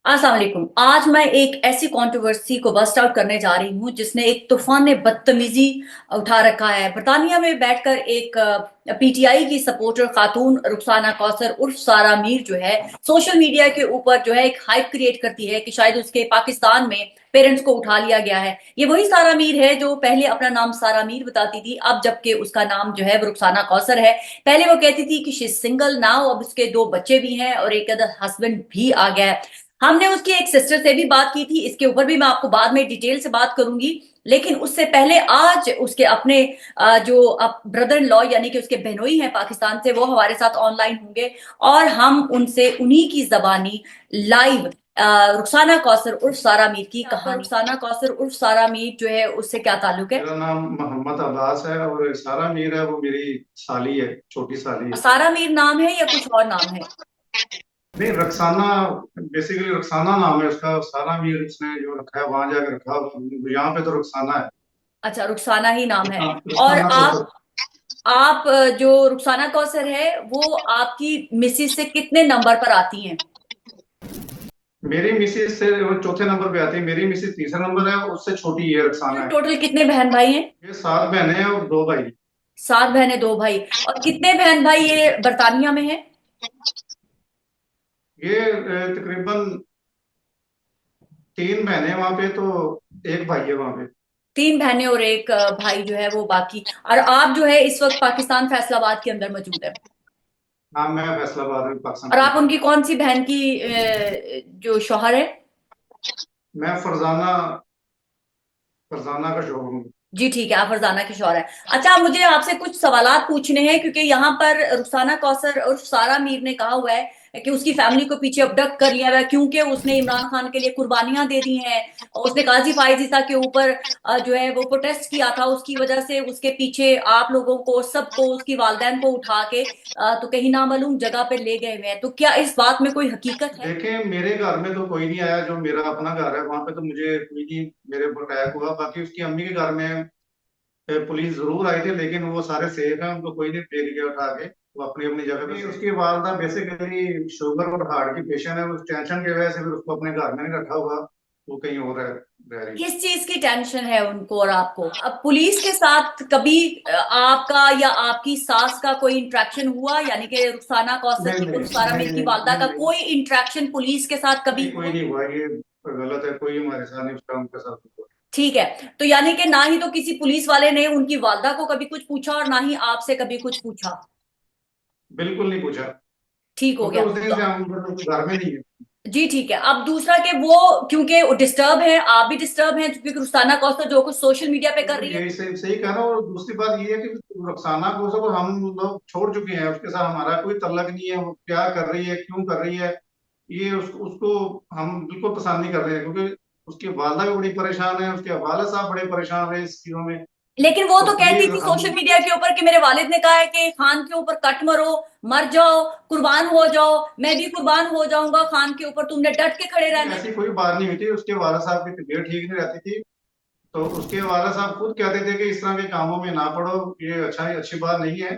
अस्सलाम वालेकुम। आज मैं एक ऐसी कंट्रोवर्सी को बस्ट आउट करने जा रही हूँ जिसने एक तूफान बदतमीजी उठा रखा है। बरतानिया में बैठकर एक पीटीआई की सपोर्टर खातून रुखसाना कौसर उर्फ सारा मीर जो है सोशल मीडिया के ऊपर जो है एक हाइप क्रिएट करती है कि शायद उसके पाकिस्तान में पेरेंट्स को उठा लिया गया है। ये वही सारा मीर है जो पहले अपना नाम सारा मीर बताती थी, अब जबकि उसका नाम जो है वो रुखसाना कौसर है। पहले वो कहती थी कि शी इज सिंगल, नाउ अब उसके दो बच्चे भी हैं और एक अदर हस्बैंड भी आ गया है। हमने उसकी एक सिस्टर से भी बात की थी, इसके ऊपर भी मैं आपको बाद में डिटेल से बात करूंगी। लेकिन उससे पहले आज उसके अपने जो ब्रदर इन लॉ यानी कि उसके बहनोई हैं पाकिस्तान से, वो हमारे साथ ऑनलाइन होंगे और हम उनसे उन्हीं की जबानी लाइव रुखसाना कौसर उर्फ सारा मीर की कहानी। रुखसाना कौसर उर्फ सारा मीर जो है उससे क्या ताल्लुक है? मेरा नाम मोहम्मद अब्बास है और सारा मीर है वो मेरी साली है, छोटी साली है। सारा मीर नाम है या कुछ और नाम है? नहीं, रक्साना। बेसिकली रक्साना नाम है उसका। सारा मीर उसने जो रखा है वहां जाकर रखा। यहाँ पे तो रक्साना है। अच्छा, रुखसाना ही नाम है। और रक्साना आप कौसर। आप जो रुखसाना कौसर है वो आपकी मिसिज से कितने नंबर पर आती हैं? मेरी मिसेज से वो चौथे नंबर पे आती है। मेरी मिसेज तीसरे नंबर है, उससे छोटी ये रक्साना है। टोटल कितने बहन भाई हैं? ये 7 बहनें हैं और 2 भाई। सात बहनें दो भाई। और कितने बहन भाई ये बरतानिया में है? ये तकरीबन 3 बहनें वहां पे, तो एक भाई है वहां पे। तीन बहनें और एक भाई जो है वो बाकी। और आप जो है इस वक्त पाकिस्तान फैसलाबाद के अंदर मौजूद है। हाँ, मैं फैसलाबाद में पाकिस्तान और से आप हूँ। उनकी कौन सी बहन की जो शौहर है? मैं फरजाना फरजाना का शौहर हूँ। जी ठीक है, आप फरजाना की शौहर है। अच्छा, मुझे आपसे कुछ सवालात पूछने हैं क्योंकि यहाँ पर रुखसाना कौसर और सारा मीर ने कहा हुआ है कि उसकी फैमिली को पीछे अबडक्ट कर लिया हुआ है क्योंकि उसने इमरान खान के लिए कुर्बानियां दे दी हैं। और उसने काजी फाइजीसा के ऊपर जो है वो प्रोटेस्ट किया था, उसकी वजह से उसके पीछे आप लोगों को सबको उसकी वालदैन को उठा के तो कहीं नामालूम जगह पे ले गए हुए हैं। तो क्या इस बात में कोई हकीकत है? देखें, मेरे घर में तो कोई नहीं आया। जो मेरा अपना घर है वहां पे तो मुझे कोई नहीं मेरे ऊपर अटैक हुआ। बाकी उसकी अम्मी के घर में पुलिस जरूर आई थी, लेकिन वो सारे सेफ हैं, उनको कोई नहीं ले गया उठा के। वो अपनी अपनी जगह पे। उसकी वालदा बेसिकली शुगर और हार्ट की पेशेंट है। उस टेंशन की वजह से फिर उसको अपने घर में नहीं रखा हुआ। वो कहीं और रह रही है। किस चीज की टेंशन है उनको और आपको? अब पुलिस के साथ कभी आपका या आपकी सास का कोई इंटरेक्शन हुआ, यानी कि रुखसाना कौसर नहीं की नहीं उर्फ सारा नहीं मीर की नहीं वालदा नहीं का नहीं कोई इंटरेक्शन पुलिस के साथ कभी नहीं, कोई हुआ? नहीं हुआ। ये गलत है। कोई हमारे साथ नहीं उसका उनके साथ हुआ। ठीक है। तो यानी कि ना ही तो किसी पुलिस वाले ने उनकी वालदा को कभी कुछ पूछा और ना ही आपसे कभी कुछ पूछा। बिल्कुल नहीं पूछा, ठीक हो क्योंकि गया। उस दिन तो से हम लोग घर में नहीं है। जी ठीक है। अब दूसरा के वो क्योंकि डिस्टर्ब है, आप भी डिस्टर्ब हैं क्योंकि रुखसाना कौसर जो कुछ सोशल मीडिया पे कर बिल्कुल रही है। यही सही सही कह रहा हूँ। और दूसरी बात ये है कि रक्साना को सब हम लोग छोड़ चुके हैं। उसके साथ हमारा कोई तल्लक नहीं है। वो क्या कर रही है, क्यों कर रही है, ये उसको हम बिल्कुल पसंद नहीं कर रहे हैं। क्योंकि उसकी वालदा भी बड़ी परेशान है, उसके वाले साहब बड़े परेशान रहे इस चीजों में। लेकिन वो तो तो कहती प्लीज थी हम। सोशल मीडिया के ऊपर कि मेरे वालिद ने कहा है कि खान के ऊपर कट मरो, मर जाओ, कुर्बान हो जाओ, मैं भी कुर्बान हो जाऊंगा खान के ऊपर, तुमने डट के खड़े नहीं, रहना है। ऐसी कोई बात नहीं हुई थी। उसके वाला साहब की तबीयत ठीक नहीं रहती थी, तो उसके वाला साहब खुद कहते थे कि इस तरह के कामों में ना पड़ो, ये अच्छी बात नहीं है।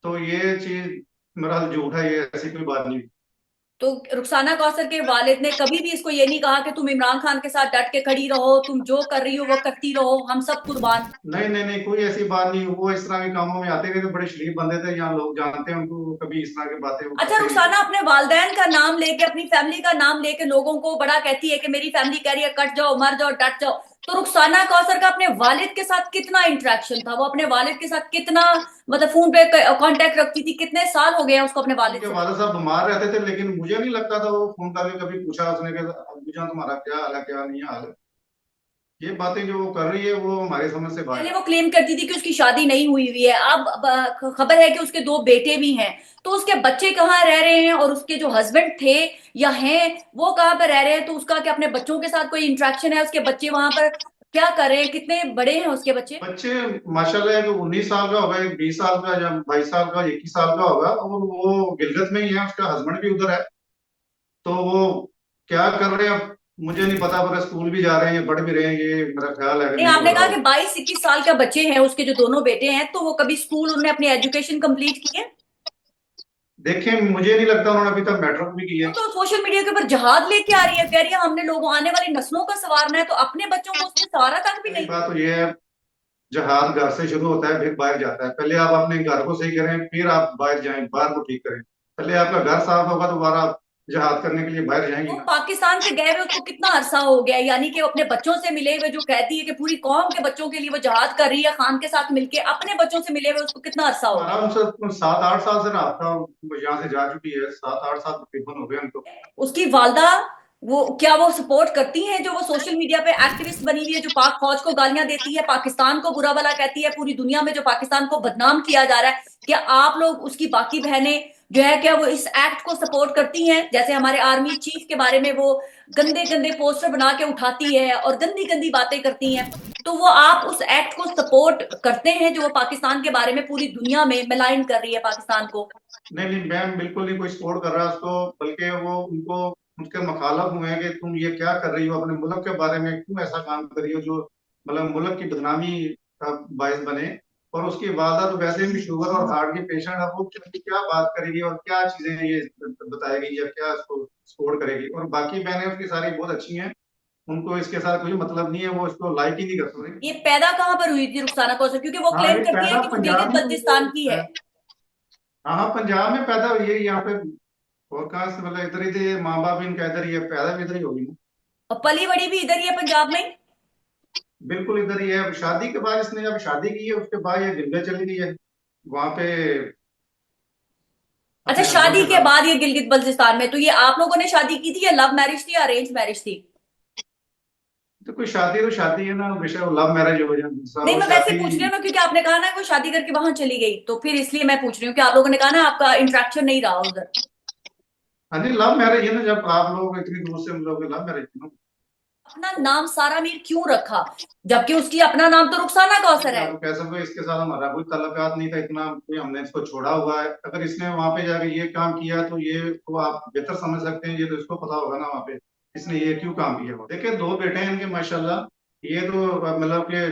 तो ये चीज मेरा झूठ है। ये ऐसी कोई बात नहीं हुई। तो रुखसाना कौसर के वालिद ने कभी भी इसको ये नहीं कहा कि तुम इमरान खान के साथ डट के खड़ी रहो, तुम जो कर रही हो वो करती रहो, हम सब कुर्बान। नहीं नहीं नहीं, कोई ऐसी बात नहीं। वो इस तरह के कामों में आते रहते, बड़े शरीफ बंदे थे। यहाँ लोग जानते हैं उनको। वो कभी इस तरह की बातें वो अच्छा, करते नहीं थे। रुखसाना अपने वालदैन का नाम लेके, अपनी फैमिली का नाम लेके लोगों को बड़ा कहती है कि मेरी फैमिली कह रही है कट जाओ, मर जाओ, डट जाओ। तो रुखसाना कौसर का अपने वालिद के साथ कितना इंटरेक्शन था? वो अपने वालिद के साथ कितना मतलब फोन पे कांटेक्ट रखती थी? कितने साल हो गए हैं उसको अपने वालिद उनके से वाले मिले? साहब बीमार रहते थे, लेकिन मुझे नहीं लगता था वो फोन करके कभी पूछा उसने कि अब्बू जान तुम्हारा क्या हाल है, क्या नहीं हाल है। ये बातें जो वो कर रही है वो हमारी समझ से बाहर पहले है। वो क्लेम करती थी कि उसकी शादी नहीं हुई हुई है, अब खबर है कि उसके दो बेटे भी हैं। तो उसके बच्चे कहाँ रह रहे हैं और उसके जो हस्बैंड थे या हैं वो कहाँ पे रह रहे हैं? तो उसका क्या अपने बच्चों के साथ कोई इंटरेक्शन है? उसके बच्चे वहां पर क्या कर रहे हैं? कितने बड़े हैं उसके बच्चे? बच्चे माशाल्लाह एक 19 साल का होगा, एक 20 साल का, या 22 साल का, 21 साल का होगा। और वो गिलगत में ही है। उसका हस्बैंड भी उधर है। तो वो क्या कर रहे हैं अब मुझे नहीं पता। पर स्कूल भी जा रहे हैं, पढ़ भी रहे हैं, ये मेरा ख्याल है कि नहीं, नहीं हो आपने रहा कहा कि होगा। 22-21 साल का बच्चे हैं उसके जो दोनों बेटे हैं, तो वो कभी स्कूल उन्होंने अपनी एजुकेशन कंप्लीट की है? देखें, मुझे नहीं लगता उन्होंने अभी तक मेट्रो भी की है। तो सोशल मीडिया के ऊपर जहाद लेके आ रही है, कह रही है हमने लोगों आने वाली नस्लों का संवारना है, तो अपने बच्चों को उसमें सवारा तक भी पहली नहीं। बात तो ये है, जहाद घर से शुरू होता है फिर बाहर जाता है। पहले आप अपने घर को सही करें, फिर आप बाहर जाएं, बाहर को ठीक करें। पहले आपका घर साफ होगा, दोबारा आप जहाद करने के लिए बाहर जाएंगे वो ना। पाकिस्तान से गए हुए उसको कितना अरसा हो गया है, यानी कि वो अपने बच्चों से मिले हुए, जो कहती है कि पूरी कौम के बच्चों के लिए वो जहाद कर रही है, खान के साथ मिलके अपने बच्चों से मिले हुए उसको कितना अरसा हो हमारा गया। उनसे 7-8 साल से रहा, वो यहाँ से जा चुकी है, 7-8 साल तकरीबन हो गए उनको। उसकी वालदा, वो क्या वो सपोर्ट करती हैं जो वो सोशल मीडिया पे एक्टिविस्ट बनी हुई है, जो पाक फौज को गालियां देती है, पाकिस्तान को बुरा भला कहती है, पूरी दुनिया में जो पाकिस्तान को बदनाम किया जा रहा है? क्या आप लोग उसकी बाकी बहनें जो है, क्या वो इस एक्ट को सपोर्ट करती हैं? जैसे हमारे आर्मी चीफ के बारे में वो गंदे गंदे पोस्टर बना के उठाती है और गंदी गंदी बातें करती हैं, तो वो आप उस एक्ट को सपोर्ट करते हैं जो वो पाकिस्तान के बारे में पूरी दुनिया में मिलाइन कर रही है पाकिस्तान को? नहीं नहीं, मैं बिल्कुल नहीं कोई सपोर्ट कर रहा उसको, बल्कि वो उनको उनके मुखालफ हुए हैं कि तुम ये क्या कर रही हो, अपने मुल्क के बारे में क्यों ऐसा काम कर रही हो जो मतलब मुल्क की बदनामी का बायस बने। और उसकी वालदा तो वैसे भी शुगर और हार्ट की पेशेंट है, वो क्या बात करेगी और क्या चीजें ये बताएगी या क्या इसको सपोर्ट करेगी। और बाकी बहनें उसकी सारी बहुत अच्छी हैं, उनको इसके साथ कोई मतलब नहीं है, वो इसको लाइक ही नहीं कर ये सकती। पैदा कहाँ पर हुई थी रुखसाना कौसर, क्योंकि वो हाँ, क्लेम ये करती है पैदा कि वो पंजाब गिलगित में हुई बल्तिस्तान की है। है। हाँ हाँ, पंजाब में पैदा हुई है यहाँ पे। और कहाँ से, मतलब इधर ही थे माँ बाप, इनका इधर ही है, पैदा भी इधर ही होगी ना। और पली बड़ी भी इधर ही है पंजाब में। बिल्कुल इधर ही है। अब शादी के बाद इसने जब शादी की है उसके बाद ये दिल्ली चली गई है वहां पे अच्छा, अपने हस्बैंड शादी के के साथ। बाद ये गिलगित बल्तिस्तान में, तो ये आप लोगों ने शादी की थी या लव मैरिज थी या अरेंज मैरिज थी? तो कोई शादी तो शादी है ना, विषय लव मैरिज हो जाए दूसरा नहीं, वो मैं वैसे शादी। पूछ रही हूँ ना, क्योंकि आपने कहा ना वो शादी करके वहां चली गई, तो फिर इसलिए मैं पूछ रही हूँ कि आप लोगों ने कहा ना आपका इंट्रैक्शन नहीं रहा उधर। हाँ जी, लव मैरिज है ना, जब आप लोग इतनी दूर से मिलोगे लव मैरिज है ना। अपना नाम सारा मीर क्यों रखा, जबकि उसकी अपना नाम तो रुखसाना कौसर देखिए, है? आपको कह सकते हो इसके साथ हमारा कोई ताल्लुकात नहीं था इतना, कोई हमने इसको छोड़ा हुआ है। अगर इसने वहां पे जाके ये काम किया तो ये तो आप बेहतर समझ सकते हैं, ये तो इसको पता होगा ना वहां पे इसने ये क्यों काम किया हो। देखिए, 2 बेटे हैं इनके माशाल्लाह। ये तो मतलब कि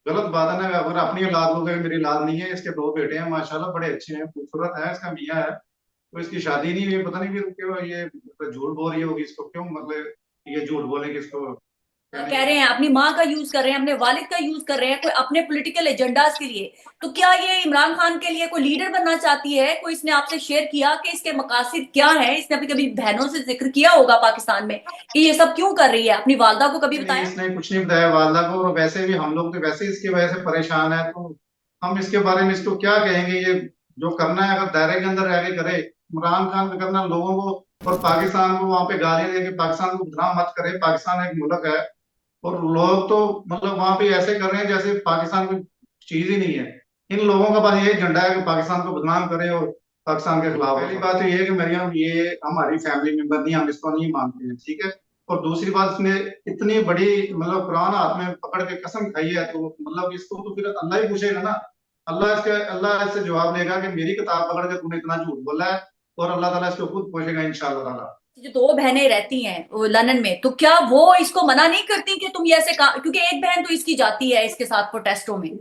गलत बात है ना, अगर अपनी औलाद हो गई, मेरी औलाद नहीं है। इसके 2 बेटे हैं माशाल्लाह, बड़े अच्छे हैं, खूबसूरत है, इसका मियाँ है। तो इसकी शादी नहीं हुई, पता नहीं फिर क्यों ये मतलब झूठ बोल रही होगी, इसको क्यों मतलब ये झूठ बोले कि इसको कहने कह की। रहे हैं अपनी माँ का यूज कर रहे हैं, अपने वालिद का यूज कर रहे हैं कोई अपने पॉलिटिकल एजेंडाज के लिए, तो क्या ये इमरान खान के लिए कोई लीडर बनना चाहती है? कोई इसने आपसे शेयर किया कि इसके मकासद क्या है? इसने अभी कभी बहनों से जिक्र किया होगा पाकिस्तान में कि ये सब क्यों कर रही है? अपनी वालदा को कभी नहीं, बताया? इसने कुछ नहीं बताया वालदा को। और वैसे भी हम लोग तो वैसे ही इसकी वजह से परेशान है, तो हम इसके बारे में इसको क्या कहेंगे। ये जो करना है अगर दायरे के अंदर रह के करे। इमरान खान पे करना लोगों को और पाकिस्तान को वहां पे गालियां दे के पाकिस्तान को बदनाम मत करे। पाकिस्तान एक मुल्क है और लोग तो मतलब वहां पे ऐसे कर रहे हैं जैसे पाकिस्तान कोई चीज ही नहीं है। इन लोगों का बस ये झंडा है कि पाकिस्तान को बदनाम करे और पाकिस्तान के खिलाफ। पहली बात तो ये है कि मरियम ये हमारी फैमिली मेंबर नहीं, हम इसको नहीं मानते हैं, ठीक है। और दूसरी बात, इसने इतनी बड़ी मतलब कुरान हाथ में पकड़ के कसम खाई है, तो मतलब इसको तो फिर अल्लाह ही पूछेगा ना। अल्लाह इससे जवाब लेगा कि मेरी किताब पकड़ के तूने इतना झूठ बोला है। और अल्लाह ताला इसको खुद पूछेगा इंशाअल्लाह ताला। जो दो बहनें रहती हैं वो लंदन में, तो क्या वो इसको मना नहीं करती कि तुम ये ऐसे काम, क्योंकि एक बहन तो इसकी जाती है इसके साथ प्रोटेस्टों में।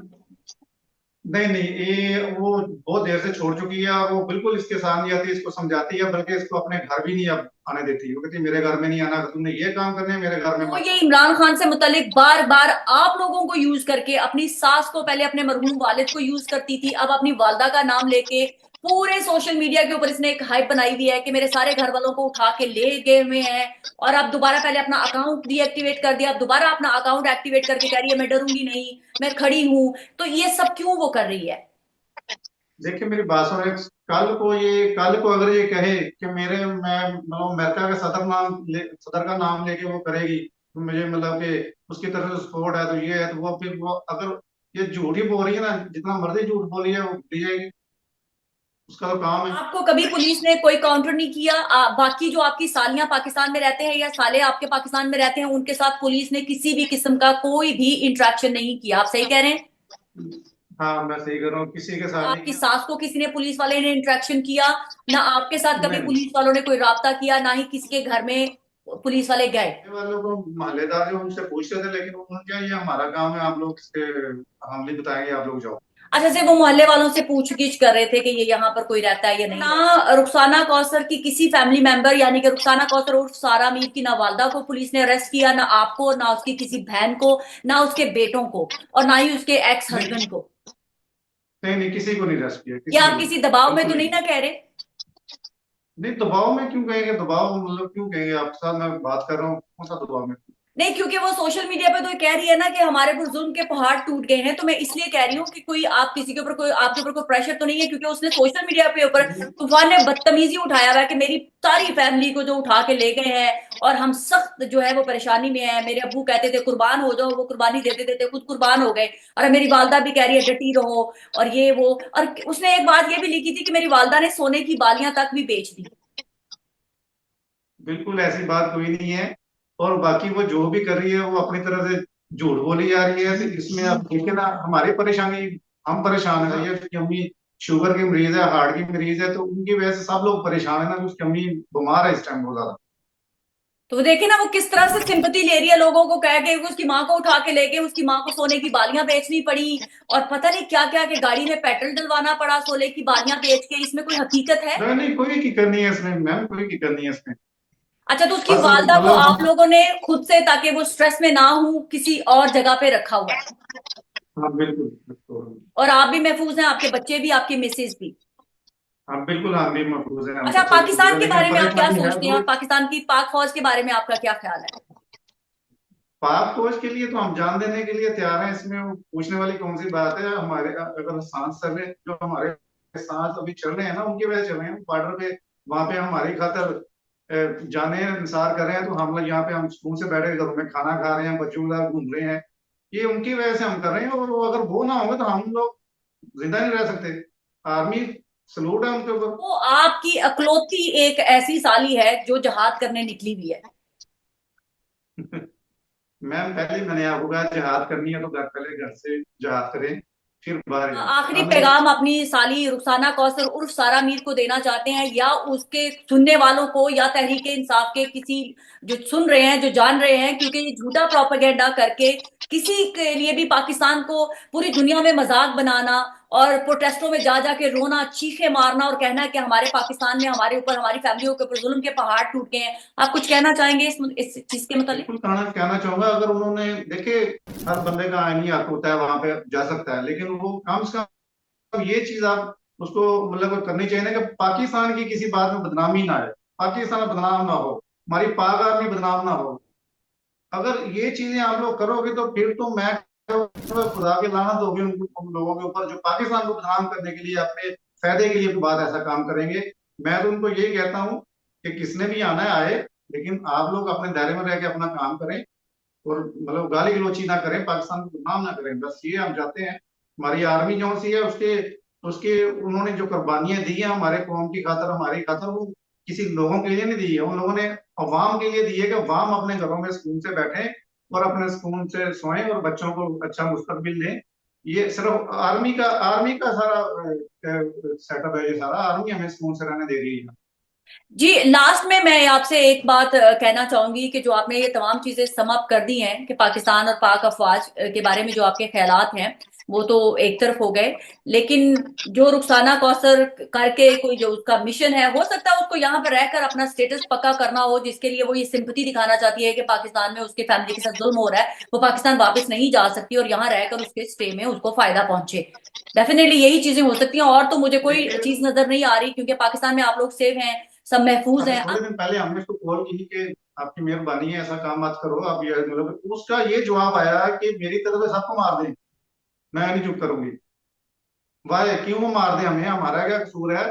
नहीं नहीं, ये वो बहुत देर से छोड़ चुकी है और वो बिल्कुल इसके साथ नहीं आती, इसको समझाती है, बल्कि इसको अपने घर भी नहीं अब आने देती। वो कहती है, मेरे घर में नहीं आना, तुमने ये काम करने हैं, मेरे घर में तो मत ये आओ। इमरान खान से मुतालिक बार बार आप लोगों को यूज करके, अपनी सास को पहले अपने मरहूम वालिद को यूज करती थी, अब अपनी वालदा का नाम लेके पूरे सोशल मीडिया के ऊपर इसने एक हाइप बनाई हुई है कि मेरे सारे घर वालों को उठा के ले गए हुए हैं। और अब दोबारा पहले अपना अकाउंट डीएक्टिवेट कर दिया, अब दोबारा अपना अकाउंट एक्टिवेट करके कह रही है मैं डरूंगी नहीं, मैं खड़ी हूं। तो ये सब क्यों वो कर रही है? देखिए, मेरी बात सुनो। कल को अगर ये कहे कि मेरे मैं मतलब अमेरिका के सदर का नाम लेके वो करेगी, तो मुझे मतलब कि उसकी तरफ से सपोर्ट है, तो ये है, तो वो फिर वो अगर ये झूठ ही बोल रही है ना, जितना मर्जी झूठ बोली है वो बोली जाएगी, उसका तो काम है। आपको कभी पुलिस ने कोई काउंटर नहीं किया? बाकी जो आपकी सालियां पाकिस्तान में रहते हैं या साले आपके पाकिस्तान में रहते हैं, उनके साथ पुलिस ने किसी भी किस्म का कोई भी इंटरेक्शन नहीं किया? आप सही कह रहे हैं? हाँ, मैं सही कर रहा हूँ, किसी के साथ नहीं आपकी किया। सास को किसी ने, पुलिस वाले ने इंटरेक्शन किया? ना आपके साथ कभी नहीं, पुलिस वालों ने कोई राब्ता किया, ना ही किसी के घर में पुलिस वाले गए? ये वालों को मोहल्लेदार जो उनसे पूछते थे, लेकिन उन्होंने क्या, ये हमारा काम है, आप लोग इसके हम नहीं बताएंगे, आप लोग जाओ। अच्छा से वो मोहल्ले वालों से पूछगिछ कर रहे थे कि ये यहाँ पर कोई रहता है या नहीं ना। रुखसाना कौसर की किसी फैमिली मेंबर यानी कि रुखसाना कौसर उर्फ सारा मीर की ना वालदा को पुलिस ने अरेस्ट किया, ना आपको, ना उसकी किसी बहन को, ना उसके बेटों को, और ना ही उसके एक्स नहीं हस्बैंड को। नहीं नहीं, किसी को नहीं अरेस्ट किया, क्या किसी आप को नहीं, किसी दबाव में तो बिल्कुल नहीं नहीं। ना कह रहे? नहीं, दबाव में क्यों कहेंगे, दबाव मतलब क्यों कहेंगे, आपके साथ मैं बात कर रहा हूँ, कौन सा दबाव में। नहीं, क्योंकि वो सोशल मीडिया पे तो ये कह रही है ना कि हमारे पर जुल्म के पहाड़ टूट गए हैं, तो मैं इसलिए कह रही हूँ कि कोई आप किसी के ऊपर कोई आपके ऊपर कोई प्रेशर तो नहीं है, क्योंकि उसने सोशल मीडिया पे ऊपर तूफान ने बदतमीजी उठाया हुआ है कि मेरी सारी फैमिली को जो उठा के ले गए हैं और हम सख्त जो है वो परेशानी में है। मेरे अब्बू कहते थे कुर्बान हो जाओ, वो कुर्बानी देते देते खुद कुर्बान हो गए, और मेरी वालदा भी कह रही है डटी रहो, और ये वो। और उसने एक बात ये भी लिखी थी कि मेरी वालदा ने सोने की बालियां तक भी बेच दी। बिल्कुल ऐसी बात कोई नहीं है। और बाकी वो जो भी कर रही है वो अपनी तरफ से झूठ बोली जा रही है, तो इसमें आप देखिए ना, हमारी परेशानी, हम परेशान है, ये उसकी अम्मी शुगर की मरीज है, हार्ट की मरीज है, तो उनकी वजह से सब लोग परेशान है ना, कि उसकी अम्मी बीमार है इस टाइम बहुत ज्यादा। तो वो देखिए ना वो किस तरह से सिंपति ले रही है लोगों को, कह के उसकी माँ को उठा के ले गए, उसकी माँ को सोने की बालियां बेचनी पड़ी, और पता नहीं क्या क्या कि गाड़ी में पेट्रोल डलवाना पड़ा सोने की बालियां बेच के। इसमें कोई हकीकत है? नहीं नहीं, कोई फिक्र नहीं है इसमें मैम, कोई फिक्र नहीं है इसमें। अच्छा, तो उसकी बस वालदा को मतलब आप हम, लोगों ने खुद से, ताकि वो स्ट्रेस में ना हो, किसी और जगह पे रखा हुआ है, हाँ बिल्कुल बिल्कुल। और आप भी महफूज हैं, आपके बच्चे भी, आपकी मिसेज भी। हाँ बिल्कुल, हम भी महफूज हैं, हम अच्छा, बच्चे भी महफूज पाकिस्तान हैं, के लेकिन बारे में आप क्या परेशानी है सोचते हैं, थोड़ी। और पाकिस्तान की पाक फौज के बारे में आपका क्या ख्याल है? पाक फौज के लिए तो हम जान देने के लिए तैयार हैं, इसमें वो पूछने वाली कौन सी बात है। हमारे अगर सांस चल रहे, जो हमारे सांस अभी चल रहे हैं ना, उनकी वजह से चल रहे हैं बॉर्डर पे, वहां पे हमारी खातर जाने इंतजार कर रहे हैं, तो हम लोग यहाँ पे हम सुकून से बैठे घरों में खाना खा रहे हैं, बच्चों के साथ घूम रहे हैं, ये उनकी वजह से हम कर रहे हैं। और वो अगर वो ना होंगे तो हम लोग जिंदा नहीं रह सकते। आर्मी सलूट है उनके ऊपर। वो आपकी अकलौती एक ऐसी साली है जो जहाद करने निकली हुई है। मैम पहले मैंने आपको कहा, जिहाद करनी है तो घर, पहले घर से जिहाद करें, फिर बाहर जाए आखिरी हमें। पैगाम अपनी साली रुखसाना कौसर उर्फ सारा मीर को देना चाहते हैं, या उसके सुनने वालों को, या तहरीके इंसाफ के किसी जो सुन रहे हैं, जो जान रहे हैं, क्योंकि ये झूठा प्रोपेगेंडा करके किसी के लिए भी पाकिस्तान को पूरी दुनिया में मजाक बनाना, और प्रोटेस्टों में जा जाके रोना, चीखे मारना, और कहना कि हमारे पाकिस्तान में हमारे ऊपर, हमारी फैमिलियों के ऊपर जुल्म के पहाड़ टूट गए हैं। आप कुछ कहना चाहेंगे इस चीज के मतलब? बिल्कुल कहना कहना चाहूंगा, अगर उन्होंने देखे, हर बंदे का आईनी हक होता है, वहां पे जा सकता है, लेकिन वो कम से कम ये चीज आप उसको मतलब करनी चाहिए ना, कि पाकिस्तान की किसी बात में बदनामी ना आए, पाकिस्तान बदनाम ना हो, हमारी पाक आर्मी बदनाम ना हो। अगर ये चीजें आप लोग करोगे तो फिर तो मैं खुदा के लानत होगी उन लोगों के ऊपर, जो पाकिस्तान को बदनाम करने के लिए, अपने फायदे के लिए कोई बात ऐसा काम करेंगे। मैं तो उनको यही कहता हूँ कि किसने भी आना है आए, लेकिन आप लोग अपने दायरे में रह के अपना काम करें, और मतलब गाली गलौची ना करें, पाकिस्तान को बदनाम ना करें, बस ये हम चाहते हैं। हमारी आर्मी जो सी है, उसके उसके उन्होंने जो कुर्बानियां दी हैं हमारे कौम की खातर, हमारी खातर, वो किसी लोगों के लिए नहीं दी है, उन लोगों ने अवाम के लिए दी है, कि अवाम अपने घरों में सुकून से बैठे और अपने सुकून से सोएं और बच्चों को अच्छा मुस्तकबिल दें। ये सिर्फ आर्मी का सारा सेटअप है, ये सारा आर्मी हमें सुकून से रहने दे रही है। जी, लास्ट में मैं आपसे एक बात कहना चाहूंगी कि जो आपने ये तमाम चीजें सम अप कर दी हैं कि पाकिस्तान और पाक अफवाज के बारे में जो आपके ख्यालात हैं, वो तो एक तरफ हो गए, लेकिन जो रुखसाना कौसर करके कोई जो उसका मिशन है, हो सकता है उसको यहाँ पर रहकर अपना स्टेटस पक्का करना हो, जिसके लिए वो ये सिंपति दिखाना चाहती है कि पाकिस्तान में उसके फैमिली के साथ जुल्म हो रहा है, वो पाकिस्तान वापस नहीं जा सकती, और यहाँ रहकर उसके स्टे में उसको फायदा पहुंचे। डेफिनेटली यही चीजें हो सकती हैं, और तो मुझे कोई देखिए, चीज नजर नहीं आ रही, क्योंकि पाकिस्तान में आप लोग सेफ हैं, सब महफूज अभी हैं। थोड़े दिन पहले हमने उसको कॉल की कि आपकी मेहरबानी है, ऐसा काम मत करो आप, ये मतलब उसका ये जवाब आया कि मेरी तरफ से सबको मार दें, मैं नहीं चुप करूंगी। वाह, क्यों वो मार दे, हमें हमारा क्या कसूर है,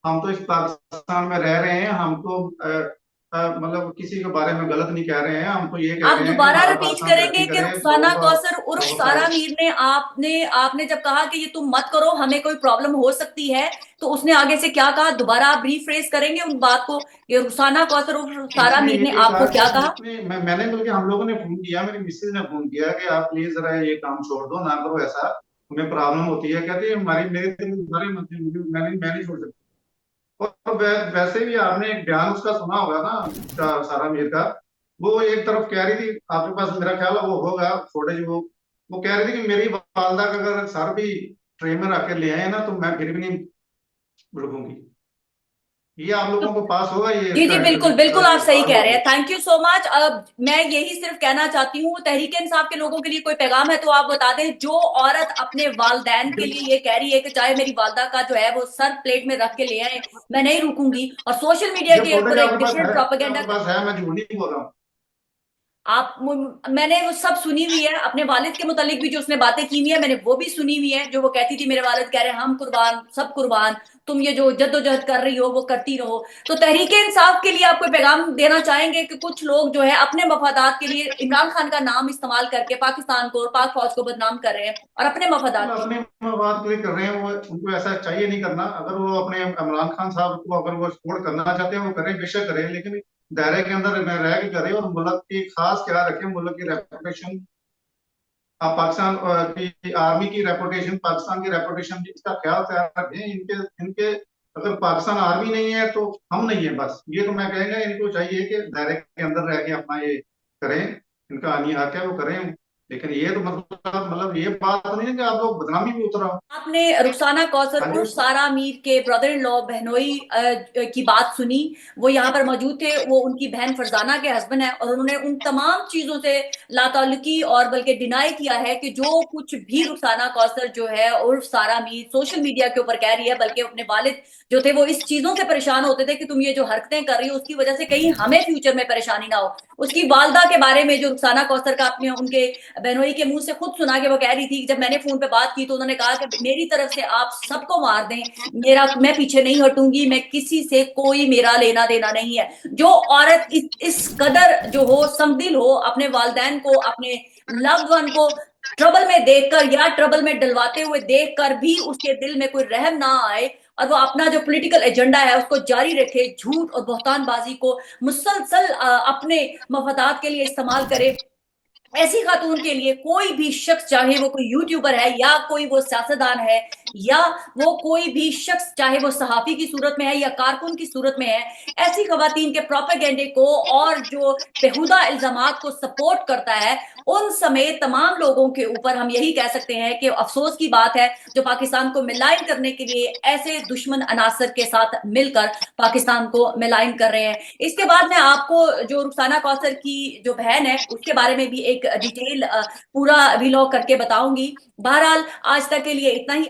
हम तो इस पाकिस्तान में रह रहे हैं, हम तो मतलब किसी के बारे में गलत नहीं कह रहे हैं, हम तो ये कह आप रहे हैं कि दोबारा हमारा रिपीट पाकिस्तान करेंगे तरक्की कि करे, रुखसाना लोगों का कौसर उर्फ बहुत सारा सारे। मीर ने, आपने आपने जब कहा कि ये तुम मत करो, हमें कोई प्रॉब्लम हो सकती है, तो उसने आगे से क्या कहा? दोबारा आप रिफ्रेश करेंगे उन बात को? ये रुखसाना कौसर उर्फ सारा उसने मीर ने ये कहा आपको कि क्या कहा? मैंने बल्कि हम लोगों ने फोन किया, मेरी मिसेज ने फोन किया कि आप प्लीज जरा ये काम छोड़ दो, ना करो ऐसा, हमें प्रॉब्लम होती है, कहती है हमारी मेरे दिल में सारे मैं नहीं छोड़ सकती। और वैसे भी आपने एक बयान उसका सुना होगा ना, उसका सारा मीर का, वो एक तरफ कह रही थी, आपके पास मेरा ख्याल है वो होगा फुटेज, वो कह रही थी कि मेरी वालदा का अगर सर भी ट्रेन में रख के ले आए ना, तो मैं फिर भी नहीं रुकूंगी। ये आप लोगों को पास होगा ये जी इसका जी, बिल्कुल बिल्कुल, आप सही इस्तेमाल कह रहे होगा। हैं। Thank you so much. अब मैं यही सिर्फ कहना चाहती हूँ, तहरीक इंसाफ के लोगों के लिए कोई पैगाम है तो आप बता दें। जो औरत अपने वालदैन के लिए ये कह रही है कि चाहे मेरी वालदा का जो है वो सर प्लेट में रख के ले आए, मैं नहीं रुकूंगी, और सोशल मीडिया ये के ऊपर फुटेज एक आपके पास डिफरेंट है, प्रोपेगेंडा। आपके पास है, मैं झूठ नहीं बोल रहा हूँ। मैंने वो सब सुनी हुई है। अपने वालिद के मुतालिक भी जो उसने बातें की हुई है मैंने वो भी सुनी हुई है, जो वो कहती थी मेरे वालिद कह रहे हैं हम कुर्बान, सब कुर्बान, तुम ये जो जद्दोजहद कर रही हो वो करती रहो। तो तहरीक इंसाफ के लिए आप कोई पैगाम देना चाहेंगे कि कुछ लोग जो है अपने मफादात के लिए इमरान खान का नाम इस्तेमाल करके पाकिस्तान को और पाक फौज को बदनाम कर रहे हैं और अपने बिल्कुल मफादात के अपने लिए। बात के लिए कर रहे हैं वो, उनको ऐसा चाहिए नहीं करना। अगर वो अपने इमरान खान साहब को अगर वो सपोर्ट करना चाहते हैं वो करें, बेशक करें, लेकिन दायरे के अंदर रह के करें और मुल्क की खास ख्याल रखें, मुल्क की रेपुटेशन, आप पाकिस्तान की आर्मी की रेपुटेशन, पाकिस्तान की रेपुटेशन, इसका ख्याल रखें। इनके इनके अगर पाकिस्तान आर्मी नहीं है तो हम नहीं है, बस ये तो मैं कहेंगे। इनको चाहिए कि दायरे के अंदर रह के अपना ये करें, इनका आनी हक है वो करें। लेकिन ये तो मतलब ये बात नहीं है कि आप लोग बदनामी में उतर आओ। आपने रुखसाना कौसर हाँ जी। उर्फ सारा मीर के ब्रदर इन लॉ बहनोई की बात सुनी। वो यहाँ पर मौजूद थे, वो उनकी बहन फरजाना के हस्बैंड है, और उन्होंने उन तमाम चीजों से लाताल्लुकी और बल्कि डिनाई किया है कि जो कुछ भी रुखसाना कौसर जो है उर्फ सारा मीर सोशल मीडिया के ऊपर कह रही है, बल्कि अपने वालिद जो थे वो इस चीजों से परेशान होते थे कि तुम ये जो हरकतें कर रही हो उसकी वजह से कहीं हमें फ्यूचर में परेशानी ना हो। उसकी वालदा के बारे में जो रुखसाना कौसर का अपने उनके बहनोई के मुंह से खुद सुना के वो कह रही थी, जब मैंने फोन पे बात की तो उन्होंने कहा कि मेरी तरफ से आप सबको मार दें, मेरा मैं पीछे नहीं हटूंगी, मैं किसी से कोई मेरा लेना देना नहीं है। जो औरत इस कदर जो हो समदिल हो, अपने वालदैन को अपने लव्ड वन को ट्रबल में देखकर या ट्रबल में डलवाते हुए देखकर भी उसके दिल में कोई रहम ना आए और वो अपना जो पॉलिटिकल एजेंडा है उसको जारी रखे, झूठ और बहतानबाजी को मुसलसल अपने मफादात के लिए इस्तेमाल करे, ऐसी खातून के लिए कोई भी शख्स, चाहे वो कोई यूट्यूबर है या कोई वो सियासतदान है या वो कोई भी शख्स, चाहे वो सहाफी की सूरत में है या कारकुन की सूरत में है, ऐसी खवातीन के प्रोपेगेंडे को और जो बेहुदा इल्जामात को सपोर्ट करता है, उन समेत तमाम लोगों के ऊपर हम यही कह सकते हैं कि अफसोस की बात है जो पाकिस्तान को मिलाइन करने के लिए ऐसे दुश्मन अनासर के साथ मिलकर पाकिस्तान को मिलाइन कर रहे हैं। इसके बाद मैं आपको जो रुखसाना कौसर की जो बहन है उसके बारे में भी एक डिटेल पूरा व्लॉग करके बताऊंगी। बहरहाल आज तक के लिए इतना ही।